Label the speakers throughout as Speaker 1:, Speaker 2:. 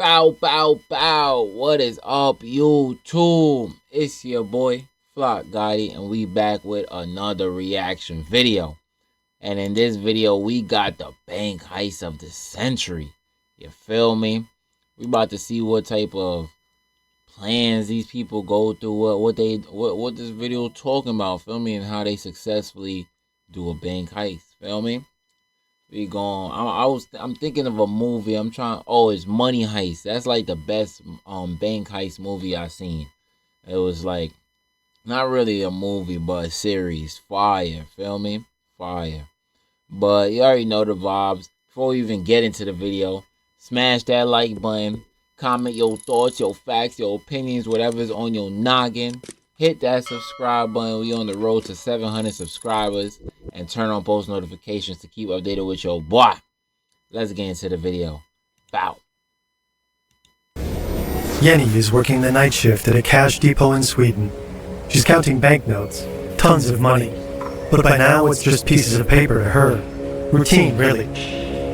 Speaker 1: Bow, bow, bow. What is up, YouTube? It's your boy, Gotti, and we back with another reaction video. And in this video, we got the bank heist of the century. You feel me? We about to see what type of plans these people go through, what this video talking about, feel me, and how they successfully do a bank heist, feel me? We going. I'm thinking of a movie. It's Money Heist. That's like the best bank heist movie I seen. It was like not really a movie, but a series. Fire, feel me? Fire. But you already know the vibes. Before we even get into the video, smash that like button. Comment your thoughts, your facts, your opinions, whatever's on your noggin. Hit that subscribe button. We on the road to 700 subscribers. And turn on post notifications to keep updated with your boy. Let's get into the video. Bow.
Speaker 2: Jenny is working the night shift at a cash depot in Sweden. She's counting banknotes, tons of money. But by now it's just pieces of paper to her. Routine, really.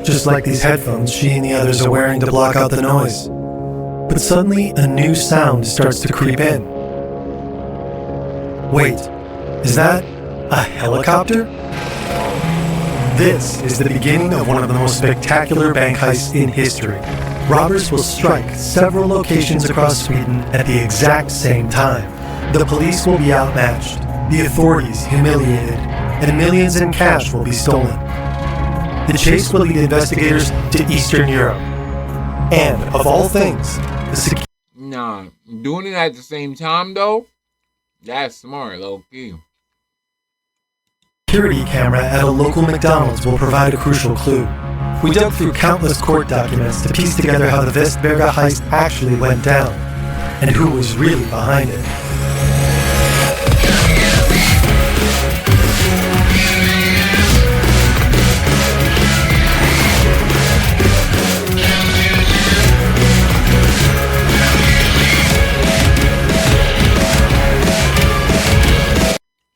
Speaker 2: Just like these headphones she and the others are wearing to block out the noise. But suddenly a new sound starts to creep in. Wait, is that a helicopter? This is the beginning of one of the most spectacular bank heists in history. Robbers will strike several locations across Sweden at the exact same time. The police will be outmatched, the authorities humiliated, and millions in cash will be stolen. The chase will lead investigators to Eastern Europe. And, of all things,
Speaker 1: doing it at the same time, though, that's smart, low-key.
Speaker 2: Security camera at a local McDonald's will provide a crucial clue. We dug through countless court documents to piece together how the Vestberga heist actually went down, and who was really behind it.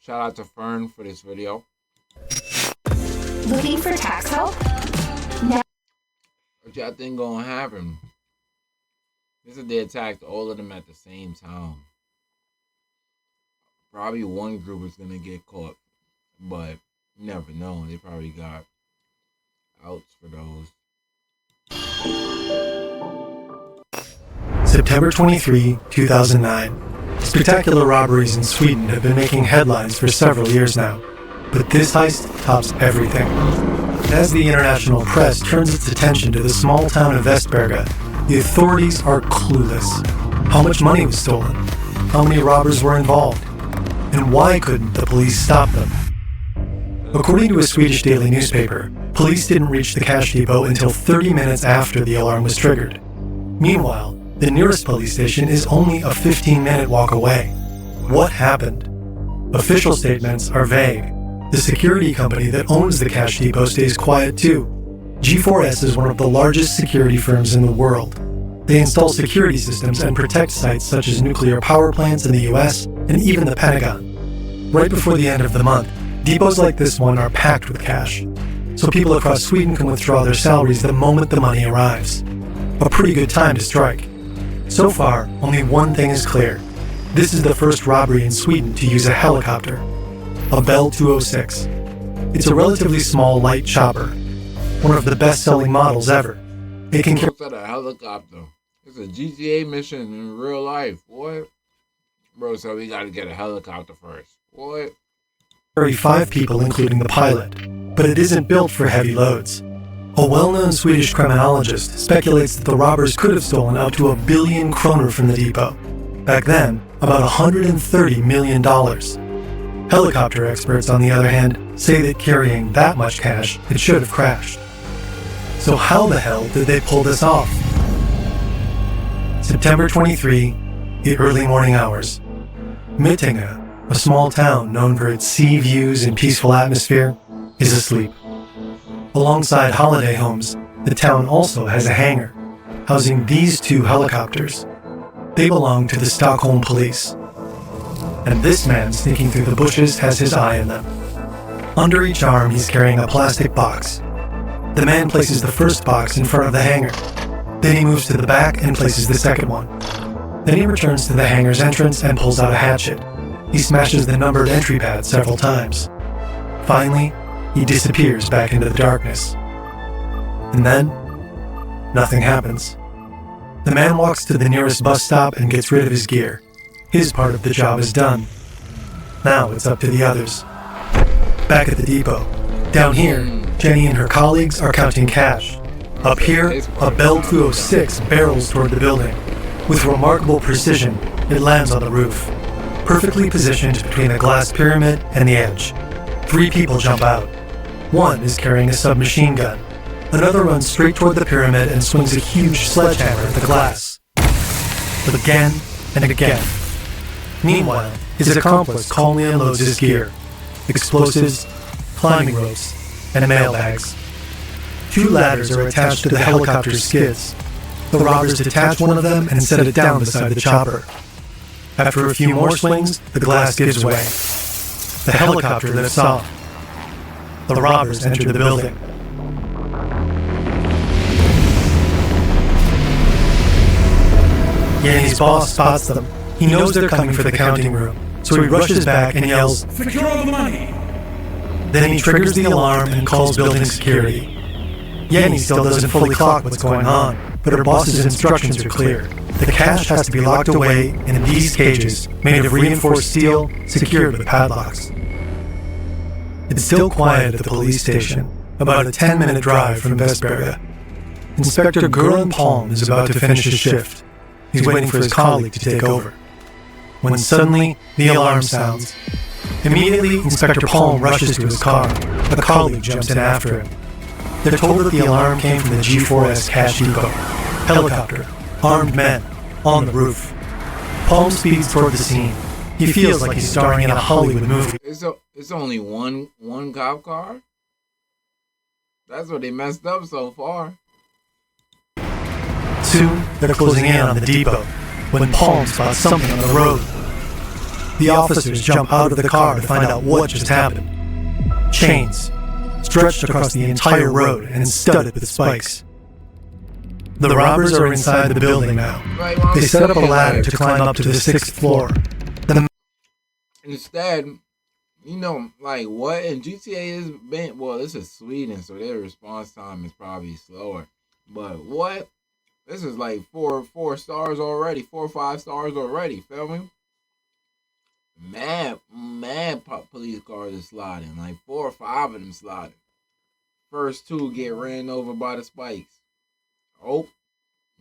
Speaker 1: Shout out to Fern for this video.
Speaker 3: Looking for tax help? Now.
Speaker 1: What y'all think gonna happen? This is they attacked all of them at the same time. Probably one group is gonna get caught, but you never know. They probably got outs for those.
Speaker 2: September 23, 2009. Spectacular robberies in Sweden have been making headlines for several years now, but this heist tops everything. As the international press turns its attention to the small town of Vestberga, the authorities are clueless. How much money was stolen? How many robbers were involved? And why couldn't the police stop them? According to a Swedish daily newspaper, police didn't reach the cash depot until 30 minutes after the alarm was triggered. Meanwhile, the nearest police station is only a 15-minute walk away. What happened? Official statements are vague. The security company that owns the cash depot stays quiet too. G4S is one of the largest security firms in the world. They install security systems and protect sites such as nuclear power plants in the US and even the Pentagon. Right before the end of the month, depots like this one are packed with cash, so people across Sweden can withdraw their salaries the moment the money arrives. A pretty good time to strike. So far, only one thing is clear. This is the first robbery in Sweden to use a helicopter. A Bell 206. It's a relatively small, light chopper. One of the best-selling models ever. It can
Speaker 1: carry a helicopter. It's a GTA mission in real life. What? Bro, so we gotta get a helicopter first. What?
Speaker 2: Carry 5 people, including the pilot. But it isn't built for heavy loads. A well-known Swedish criminologist speculates that the robbers could have stolen up to 1 billion kroner from the depot. Back then, about $130 million. Helicopter experts, on the other hand, say that carrying that much cash, it should have crashed. So how the hell did they pull this off? September 23, the early morning hours. Mittinga, a small town known for its sea views and peaceful atmosphere, is asleep. Alongside holiday homes, the town also has a hangar, housing these 2 helicopters. They belong to the Stockholm police. And this man sneaking through the bushes has his eye on them. Under each arm, he's carrying a plastic box. The man places the first box in front of the hangar. Then he moves to the back and places the second one. Then he returns to the hangar's entrance and pulls out a hatchet. He smashes the numbered entry pad several times. Finally, he disappears back into the darkness. And then, nothing happens. The man walks to the nearest bus stop and gets rid of his gear. His part of the job is done. Now it's up to the others. Back at the depot. Down here, Jenny and her colleagues are counting cash. Up here, a Bell 206 barrels toward the building. With remarkable precision, it lands on the roof, perfectly positioned between a glass pyramid and the edge. 3 people jump out. One is carrying a submachine gun. Another runs straight toward the pyramid and swings a huge sledgehammer at the glass. Again and again. Meanwhile, his accomplice calmly unloads his gear. Explosives, climbing ropes, and mail bags. 2 ladders are attached to the helicopter's skids. The robbers detach one of them and set it down beside the chopper. After a few more swings, the glass gives way. The helicopter lifts off. The robbers enter the building. Yanni's boss spots them. He knows they're coming for the counting room, so he rushes back and yells,
Speaker 4: "Secure all the money!"
Speaker 2: Then he triggers the alarm and calls building security. Yanni still doesn't fully clock what's going on, but her boss's instructions are clear. The cash has to be locked away in these cages, made of reinforced steel, secured with padlocks. It's still quiet at the police station, about a 10-minute drive from Vesberga. Inspector Göran Palm is about to finish his shift. He's waiting for his colleague to take over. When suddenly, the alarm sounds. Immediately, Inspector Palm rushes to his car. A colleague jumps in after him. They're told that the alarm came from the G4S cash depot. Helicopter, armed men, on the roof. Palm speeds toward the scene. He feels like he's starring in a Hollywood movie.
Speaker 1: It's only one cop car? That's what they messed up so far.
Speaker 2: Soon, they're closing in on the depot, when Palm spots something on the road. The officers jump out of the car to find out what just happened. Chains, stretched across the entire road and studded with spikes. The robbers are inside the building now. They set up a ladder to climb up to the 6th floor.
Speaker 1: Instead, like what in GTA is been, well, this is Sweden, so their response time is probably slower. But what? This is like four stars already, 4 or 5 stars already. Feel me? Mad police cars are sliding, like 4 or 5 of them sliding. First 2 get ran over by the spikes. Oh,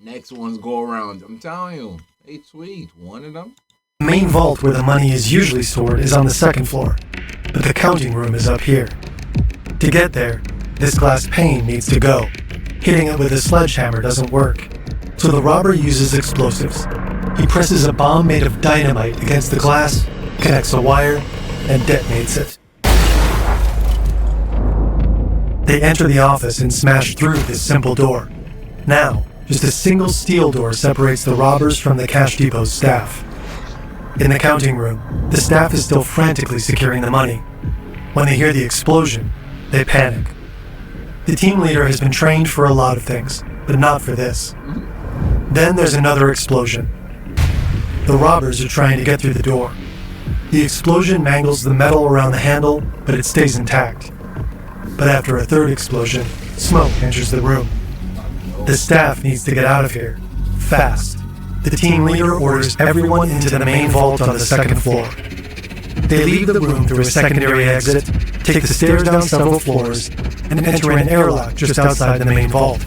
Speaker 1: next ones go around. I'm telling you, they tweaked one of them.
Speaker 2: The main vault where the money is usually stored is on the 2nd floor, but the counting room is up here. To get there, this glass pane needs to go. Hitting it with a sledgehammer doesn't work, so the robber uses explosives. He presses a bomb made of dynamite against the glass, connects a wire, and detonates it. They enter the office and smash through this simple door. Now, just a single steel door separates the robbers from the cash depot's staff. In the counting room, the staff is still frantically securing the money. When they hear the explosion, they panic. The team leader has been trained for a lot of things, but not for this. Then there's another explosion. The robbers are trying to get through the door. The explosion mangles the metal around the handle, but it stays intact. But after a 3rd explosion, smoke enters the room. The staff needs to get out of here, fast. The team leader orders everyone into the main vault on the 2nd floor. They leave the room through a secondary exit, take the stairs down several floors, and enter an airlock just outside the main vault.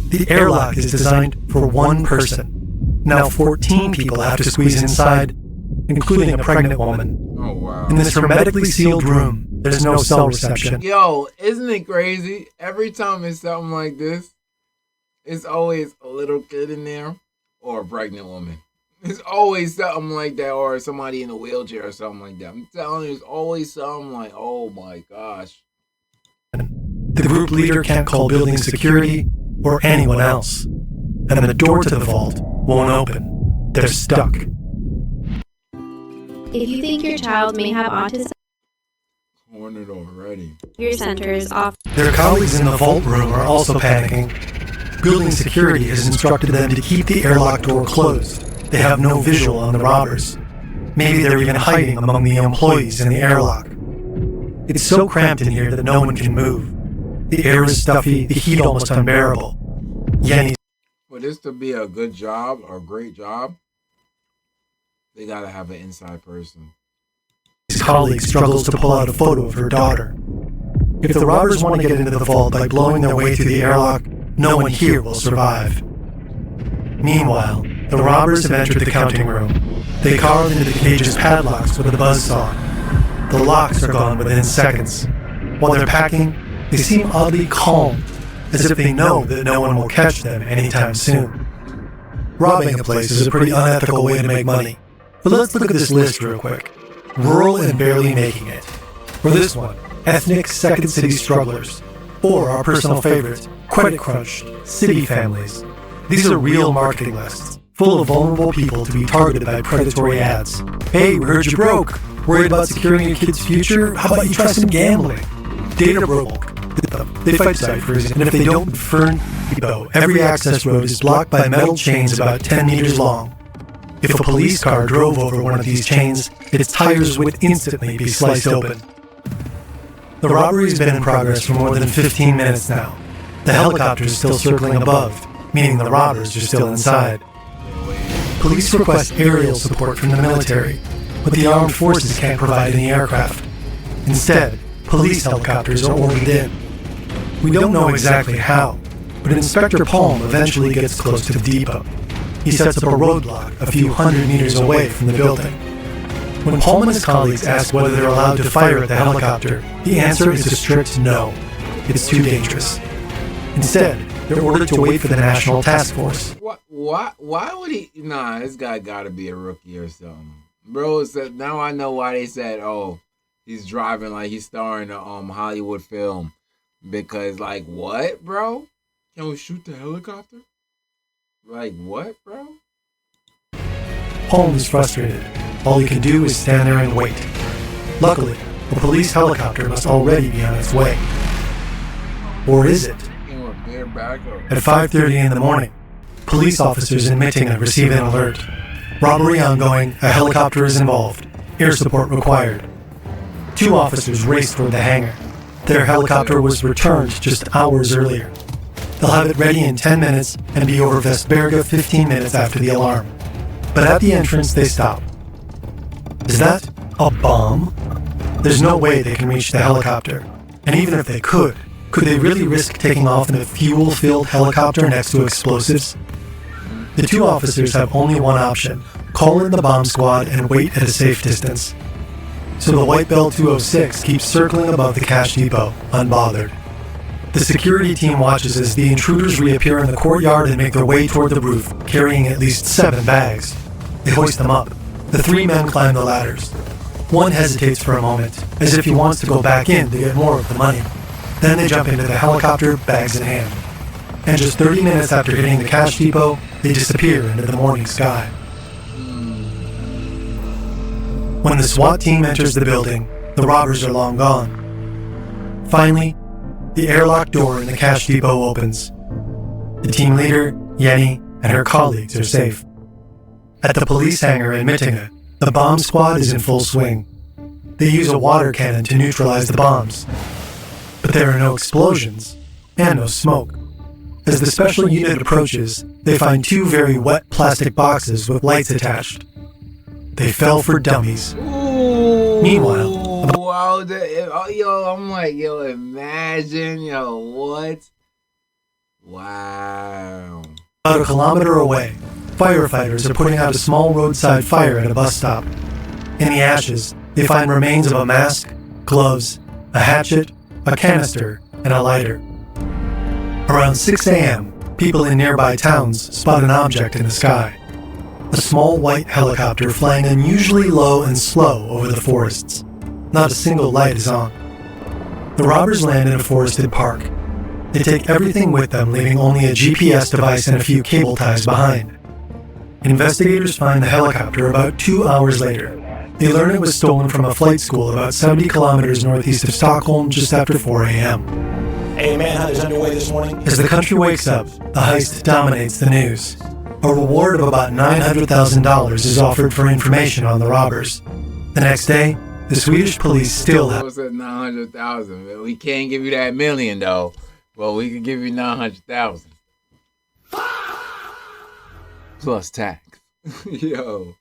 Speaker 2: The airlock is designed for 1 person. Now 14 people have to squeeze inside, including a pregnant woman.
Speaker 1: Oh, wow.
Speaker 2: In this hermetically sealed room, there's no cell reception.
Speaker 1: Yo, isn't it crazy? Every time it's something like this, it's always a little kid in there or a pregnant woman. It's always something like that, or somebody in a wheelchair or something like that. I'm telling you, it's always something like, oh my gosh.
Speaker 2: The group leader can't call building security or anyone else. And the door to the vault won't open. They're stuck.
Speaker 5: If you think your child may have autism,
Speaker 1: Cornered already.
Speaker 5: your center is off.
Speaker 2: Their colleagues in the vault room are also panicking. Building security has instructed them to keep the airlock door closed. They have no visual on the robbers. Maybe they're even hiding among the employees in the airlock. It's so cramped in here that no one can move. The air is stuffy, the heat almost unbearable. Yenny.
Speaker 1: For this to be a good job or a great job, they gotta have an inside person.
Speaker 2: His colleague struggles to pull out a photo of her daughter. If the robbers want to get into the vault by blowing their way through the airlock, no one here will survive. Meanwhile, the robbers have entered the counting room. They carve into the cage's padlocks with a buzzsaw. The locks are gone within seconds. While they're packing, they seem oddly calm, as if they know that no one will catch them anytime soon. Robbing a place is a pretty unethical way to make money. But let's look at this list real quick. Rural and barely making it. For this one, ethnic second city strugglers. Or our personal favorite, credit crunched city families. These are real marketing lists, full of vulnerable people to be targeted by predatory ads. Hey, we heard you broke. Worried about securing your kid's future? How about you try some gambling? Data broke. They fight ciphers, and if they don't Fern Depot, every access road is blocked by metal chains about 10 meters long. If a police car drove over one of these chains, its tires would instantly be sliced open. The robbery has been in progress for more than 15 minutes now. The helicopter is still circling above, meaning the robbers are still inside. Police request aerial support from the military, but the armed forces can't provide any aircraft. Instead, police helicopters are ordered in. We don't know exactly how, but Inspector Palm eventually gets close to the depot. He sets up a roadblock a few hundred meters away from the building. When Palm and his colleagues ask whether they're allowed to fire at the helicopter, the answer is a strict no. It's too dangerous. Instead, they're ordered to wait for the National Task Force.
Speaker 1: Why would he? Nah, this guy gotta be a rookie or something. Bro said, now I know why they said, oh, he's driving like he's starring a Hollywood film. Because, like, what, bro? Can we shoot the helicopter? Like, what, bro?
Speaker 2: Holmes is frustrated. All he can do is stand there and wait. Luckily, the police helicopter must already be on its way. Or is it? At 5:30 in the morning, police officers in Mittinga receive an alert. Robbery ongoing, a helicopter is involved. Air support required. 2 officers race toward the hangar. Their helicopter was returned just hours earlier. They'll have it ready in 10 minutes and be over Vestberga 15 minutes after the alarm. But at the entrance, they stop. Is that a bomb? There's no way they can reach the helicopter. And even if they could they really risk taking off in a fuel-filled helicopter next to explosives? The 2 officers have only one option: call in the bomb squad and wait at a safe distance. So the White Bell 206 keeps circling above the cash depot, unbothered. The security team watches as the intruders reappear in the courtyard and make their way toward the roof, carrying at least 7 bags. They hoist them up. The 3 men climb the ladders. One hesitates for a moment, as if he wants to go back in to get more of the money. Then they jump into the helicopter, bags in hand. And just 30 minutes after hitting the cash depot, they disappear into the morning sky. When the SWAT team enters the building, the robbers are long gone. Finally, the airlock door in the cash depot opens. The team leader, Yenny, and her colleagues are safe. At the police hangar in Mittinga, the bomb squad is in full swing. They use a water cannon to neutralize the bombs. But there are no explosions, and no smoke. As the special unit approaches, they find 2 very wet plastic boxes with lights attached. They fell for dummies.
Speaker 1: Ooh,
Speaker 2: Meanwhile,
Speaker 1: wow, I'm like, imagine, what? Wow.
Speaker 2: About a kilometer away, firefighters are putting out a small roadside fire at a bus stop. In the ashes, they find remains of a mask, gloves, a hatchet, a canister, and a lighter. Around 6 a.m., people in nearby towns spot an object in the sky. A small white helicopter flying unusually low and slow over the forests. Not a single light is on. The robbers land in a forested park. They take everything with them, leaving only a GPS device and a few cable ties behind. Investigators find the helicopter about 2 hours later. They learn it was stolen from a flight school about 70 kilometers northeast of Stockholm just after 4 a.m.
Speaker 4: A manhunt is underway this morning.
Speaker 2: As the country wakes up, the heist dominates the news. A reward of about $900,000 is offered for information on the robbers. The next day, the Swedish police still have...
Speaker 1: What's that 900,000, man? We can't give you that million, though. Well, we can give you 900,000. Plus tax. Yo.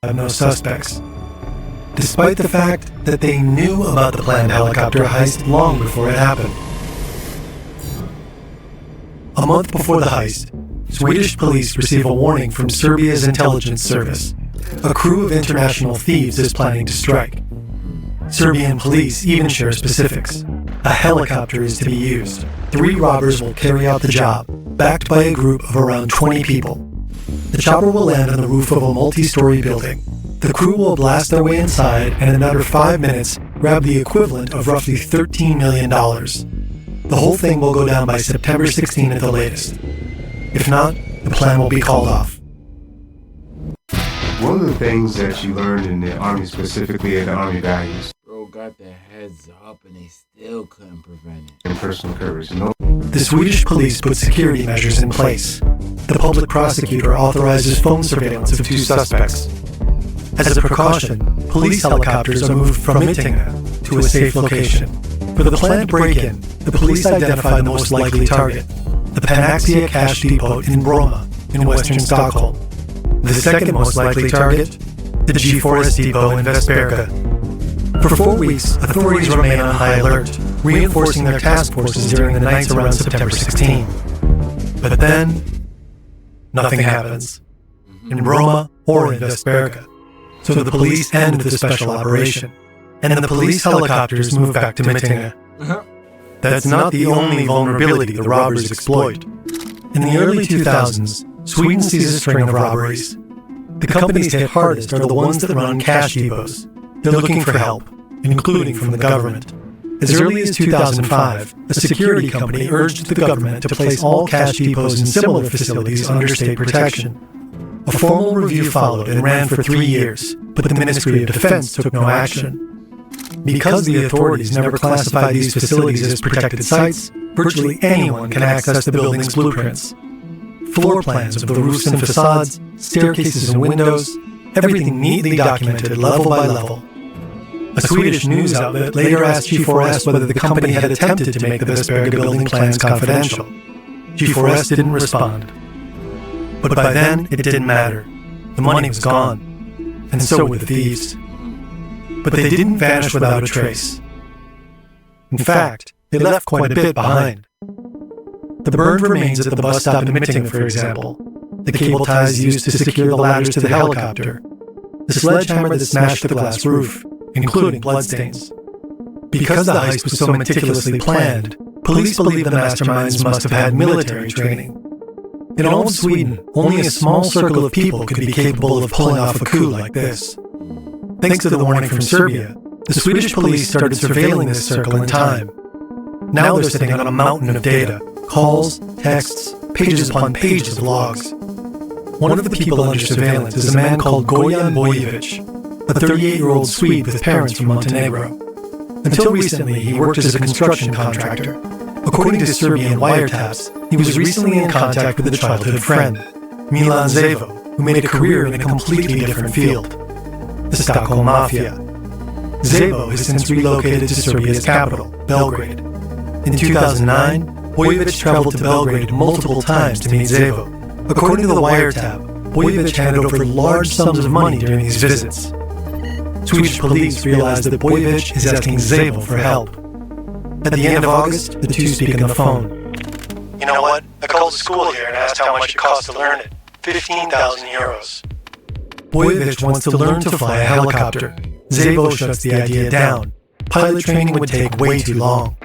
Speaker 2: Have no suspects. Despite the fact that they knew about the planned helicopter heist long before it happened. A month before the heist, Swedish police receive a warning from Serbia's intelligence service. A crew of international thieves is planning to strike. Serbian police even share specifics. A helicopter is to be used. 3 robbers will carry out the job, backed by a group of around 20 people. The chopper will land on the roof of a multi-story building. The crew will blast their way inside and in under 5 minutes grab the equivalent of roughly $13 million. The whole thing will go down by September 16 at the latest. If not, the plan will be called off.
Speaker 6: One of the things that you learned in the Army, specifically in the Army values,
Speaker 1: Bro got their heads up and they still couldn't prevent it.
Speaker 6: and personal courage. No,
Speaker 2: The Swedish police put security measures in place. The public prosecutor authorizes phone surveillance of 2 suspects. As a precaution, police helicopters are moved from Mittinga to a safe location. For the planned break-in, the police identified the most likely target, the Panaxia Cash Depot in Bromma, in western Stockholm. The second most likely target, the G4S Depot in Vesberga. For 4 weeks, authorities remain on high alert, reinforcing their task forces during the nights around September 16. But then, nothing happens, in Bromma or in Vesberga. So the police end the special operation, and then the police helicopters move back to Mittinga. That's not the only vulnerability the robbers exploit. In the early 2000s, Sweden sees a string of robberies. The companies hit hardest are the ones that run cash depots. They're looking for help, including from the government. As early as 2005, a security company urged the government to place all cash depots in similar facilities under state protection. A formal review followed and ran for 3 years, but the Ministry of Defense took no action. Because the authorities never classified these facilities as protected sites, virtually anyone can access the building's blueprints. Floor plans of the roofs and facades, staircases and windows, everything neatly documented level by level. A Swedish news outlet later asked G4S whether the company had attempted to make the Vesberga building plans confidential. G4S didn't respond. But by then, it didn't matter. The money was gone, and so were the thieves. But they didn't vanish without a trace. In fact, they left quite a bit behind. The burned remains at the bus stop in Mittinga, for example, the cable ties used to secure the ladders to the helicopter, the sledgehammer that smashed the glass roof, including bloodstains. Because the heist was so meticulously planned, police believe the masterminds must have had military training. In all of Sweden, only a small circle of people could be capable of pulling off a coup like this. Thanks to the warning from Serbia, the Swedish police started surveilling this circle in time. Now they're sitting on a mountain of data, calls, texts, pages upon pages of logs. One of the people under surveillance is a man called Gojan Bojevic, a 38-year-old Swede with parents from Montenegro. Until recently, he worked as a construction contractor. According to Serbian wiretaps, he was recently in contact with a childhood friend, Milan Zevo, who made a career in a completely different field, the Stockholm Mafia. Zevo has since relocated to Serbia's capital, Belgrade. In 2009, Bojevic traveled to Belgrade multiple times to meet Zevo. According to the wiretap, Bojevic handed over large sums of money during these visits. Swedish police realized that Bojevic is asking Zevo for help. At the end of August, the two speak on the phone. You know what? I called the school here and asked how much it costs to learn it. 15,000 euros. Bojevic wants to learn to fly a helicopter. Zevo shuts the idea down. Pilot training would take way too long.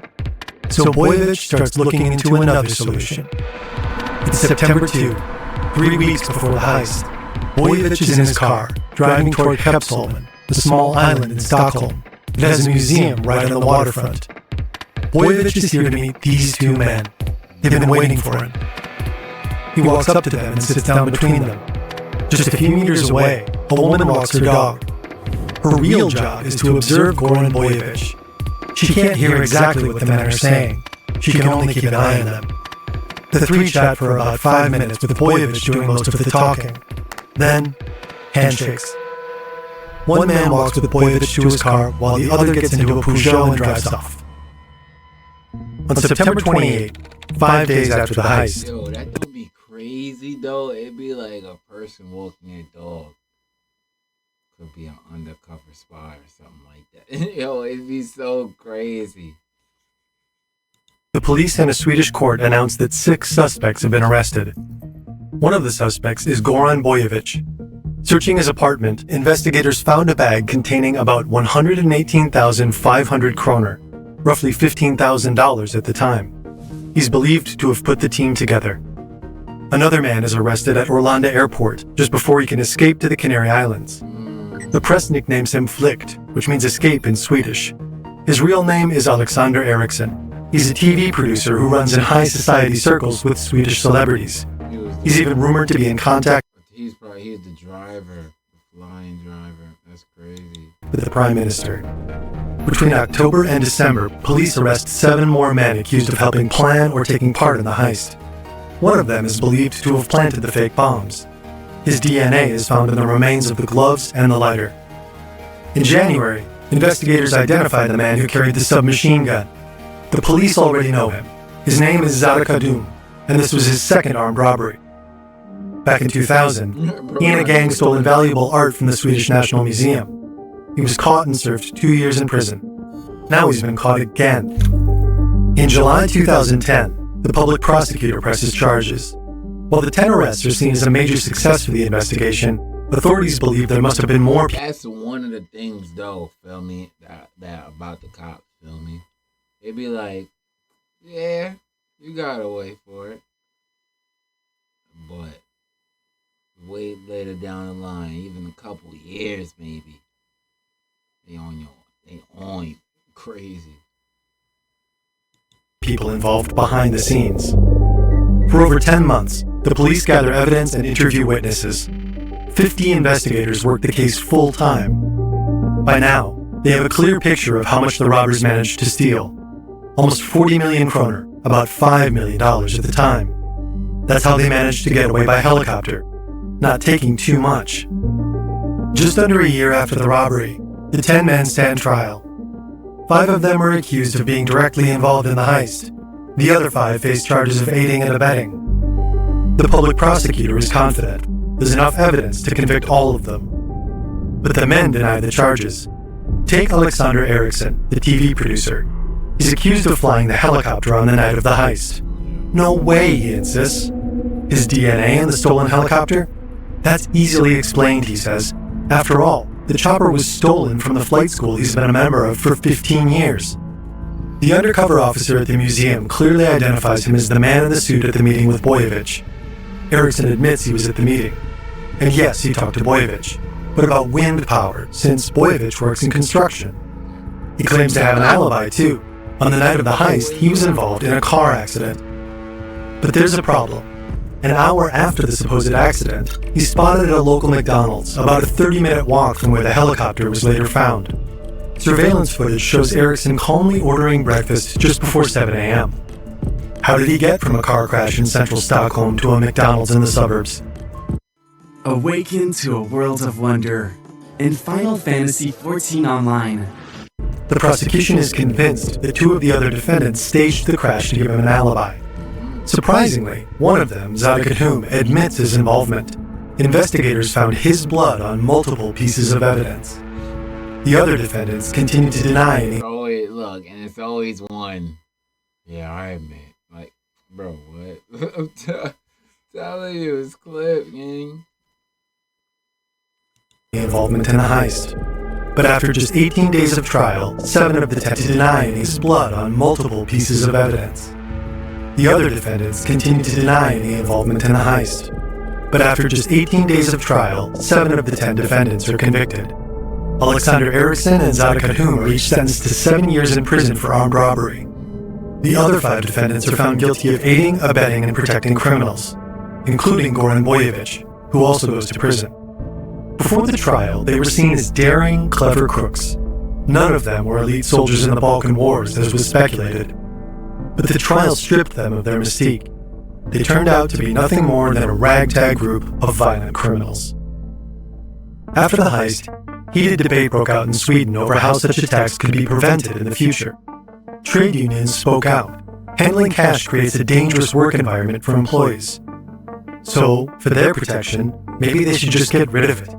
Speaker 2: So Bojevic starts looking into another solution. It's September 2, 3 weeks before the heist. Bojevic is in his car, driving toward Kepsholmen, the small island in Stockholm. It has a museum right on the waterfront. Bojevic is here to meet these 2 men. They've been waiting for him. He walks up to them and sits down between them. Just a few meters away, a woman walks her dog. Her real job is to observe Goran Bojevic. She can't hear exactly what the men are saying. she can only keep an eye on them. The three chat for about 5 minutes with Boyevich doing most of the talking. Then, handshakes. One man walks with Boyevich to his car while the other gets into a Peugeot and drives off. On September 28, 5 days after the heist.
Speaker 1: Yo, that don't be crazy though. It'd be like a person walking a dog. Could be an undercover spy or something like that. Yo, it'd be so crazy.
Speaker 2: The police and a Swedish court announced that 6 suspects have been arrested. One of the suspects is Goran Boyevich. Searching his apartment, investigators found a bag containing about 118,500 kroner, roughly $15,000 at the time. He's believed to have put the team together. Another man is arrested at Arlanda Airport just before he can escape to the Canary Islands. The press nicknames him Flykt, which means escape in Swedish. His real name is Alexander Eriksson. He's a TV producer who runs in high society circles with Swedish celebrities. He's even rumored to be in contact
Speaker 1: He's the driver, the flying driver. That's crazy.
Speaker 2: With the Prime Minister. Between October and December, police arrest 7 more men accused of helping plan or taking part in the heist. One of them is believed to have planted the fake bombs. His DNA is found in the remains of the gloves and the lighter. In January, investigators identified the man who carried the submachine gun. The police already know him. His name is Zadok Adum, and this was his second armed robbery. Back in 2000, he and a gang stole invaluable art from the Swedish National Museum. He was caught and served 2 years in prison. Now he's been caught again. In July 2010, the public prosecutor presses charges. While the 10 arrests are seen as a major success for the investigation, authorities believe there must have been more people.
Speaker 1: That's one of the things, though, feel me, that about the cops, feel me. They be like, yeah, you gotta wait for it. But way later down the line, even a couple of years maybe, they on you crazy.
Speaker 2: People involved behind the scenes. For over 10 months, the police gather evidence and interview witnesses. 50 investigators work the case full-time. By now, they have a clear picture of how much the robbers managed to steal. Almost 40 million kroner, about $5 million at the time. That's how they managed to get away by helicopter, not taking too much. Just under a year after the robbery, the 10 men stand trial. 5 of them were accused of being directly involved in the heist. The other 5 face charges of aiding and abetting. The public prosecutor is confident there's enough evidence to convict all of them. But the men deny the charges. Take Alexander Eriksson, the TV producer. He's accused of flying the helicopter on the night of the heist. No way, he insists. His DNA in the stolen helicopter? That's easily explained, he says. After all, the chopper was stolen from the flight school he's been a member of for 15 years. The undercover officer at the museum clearly identifies him as the man in the suit at the meeting with Boyevich. Eriksson admits he was at the meeting. And yes, he talked to Boyevich, but about wind power, since Boyevich works in construction. He claims to have an alibi, too. On the night of the heist, he was involved in a car accident. But there's a problem. An hour after the supposed accident, he's spotted at a local McDonald's, about a 30-minute walk from where the helicopter was later found. Surveillance footage shows Eriksson calmly ordering breakfast just before 7 a.m. How did he get from a car crash in central Stockholm to a McDonald's in the suburbs?
Speaker 4: Awaken to a world of wonder in Final Fantasy XIV Online.
Speaker 2: The prosecution is convinced that 2 of the other defendants staged the crash to give him an alibi. Surprisingly, one of them, Zadok Adum, admits his involvement. Investigators found his blood on multiple pieces of evidence. The other defendants continue to deny any.
Speaker 1: It's always one. Yeah, I admit. Like, bro, what? I'm telling you, it's clip, gang.
Speaker 2: Involvement in the heist. But after just 18 days of trial, 7 of the 10 deny any blood on multiple pieces of evidence. The other defendants continue to deny any involvement in the heist. But after just 18 days of trial, 7 of the 10 defendants are convicted. Alexander Eriksson and Zadok Adum are each sentenced to 7 years in prison for armed robbery. The other 5 defendants are found guilty of aiding, abetting, and protecting criminals, including Goran Boyevich, who also goes to prison. Before the trial, they were seen as daring, clever crooks. None of them were elite soldiers in the Balkan Wars, as was speculated. But the trial stripped them of their mystique. They turned out to be nothing more than a ragtag group of violent criminals. After the heist, heated debate broke out in Sweden over how such attacks could be prevented in the future. Trade unions spoke out. Handling cash creates a dangerous work environment for employees. So, for their protection, maybe they should just get rid of it.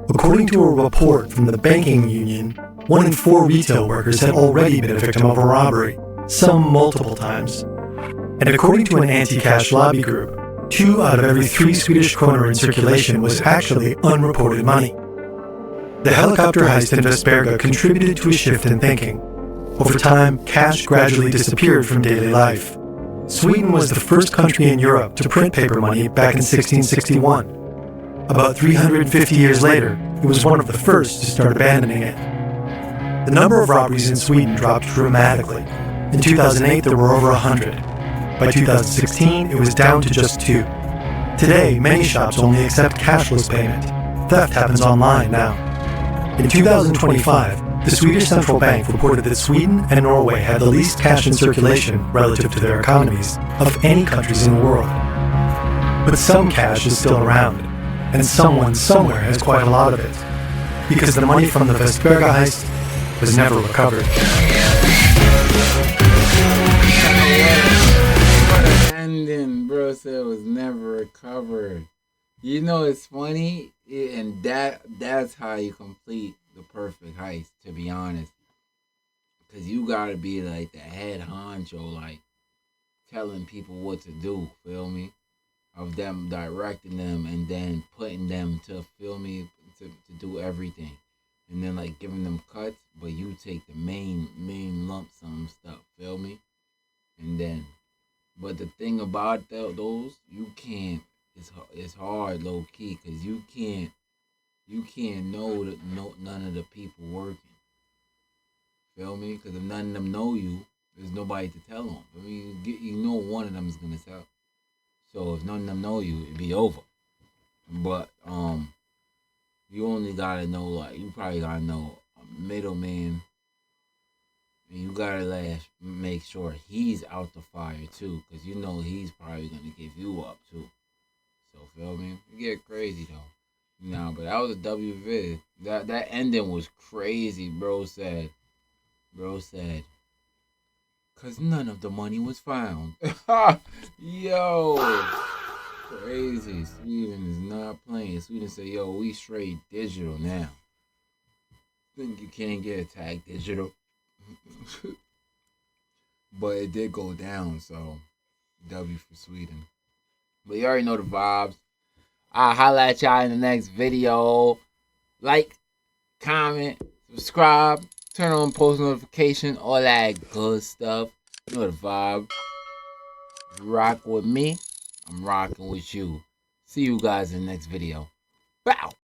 Speaker 2: According to a report from the banking union, 1 in 4 retail workers had already been a victim of a robbery, some multiple times. And according to an anti-cash lobby group, 2 out of every 3 Swedish kroner in circulation was actually unreported money. The helicopter heist in Vesberga contributed to a shift in thinking. Over time, cash gradually disappeared from daily life. Sweden was the first country in Europe to print paper money back in 1661. About 350 years later, it was one of the first to start abandoning it. The number of robberies in Sweden dropped dramatically. In 2008, there were over 100. By 2016, it was down to just 2. Today, many shops only accept cashless payment. Theft happens online now. In 2025, the Swedish Central Bank reported that Sweden and Norway had the least cash in circulation relative to their economies of any countries in the world. But some cash is still around, and someone somewhere has quite a lot of it, because the money from the Vesberga heist was never recovered.
Speaker 1: Ending, bro said it was never recovered. You know, it's funny, and that's how you complete the perfect heist, to be honest. Because you gotta be like the head honcho, like telling people what to do, feel me? Of them directing them and then putting them to, feel me, to do everything. And then like giving them cuts, but you take the main lump sum stuff, feel me? And then, but the thing about those, you can't, it's hard low key, because you can't know none of the people working. Feel me? Because if none of them know you, there's nobody to tell them. I mean, you know one of them is gonna tell. So if none of them know you, it'd be over. But you only gotta know, like, you probably gotta know a middleman, and you gotta make sure he's out the fire too, because you know he's probably gonna give you up too. So feel me? You get crazy though. Nah, but that was a W vid. That ending was crazy, bro said. Cause none of the money was found. Yo, crazy. Sweden is not playing. Sweden said, yo, we straight digital now. Think you can't get attacked digital. But it did go down, so W for Sweden. But you already know the vibes. I'll holla at y'all in the next video. Like, comment, subscribe, turn on post notification, all that good stuff. You know the vibe. You rock with me, I'm rocking with you. See you guys in the next video. Bow!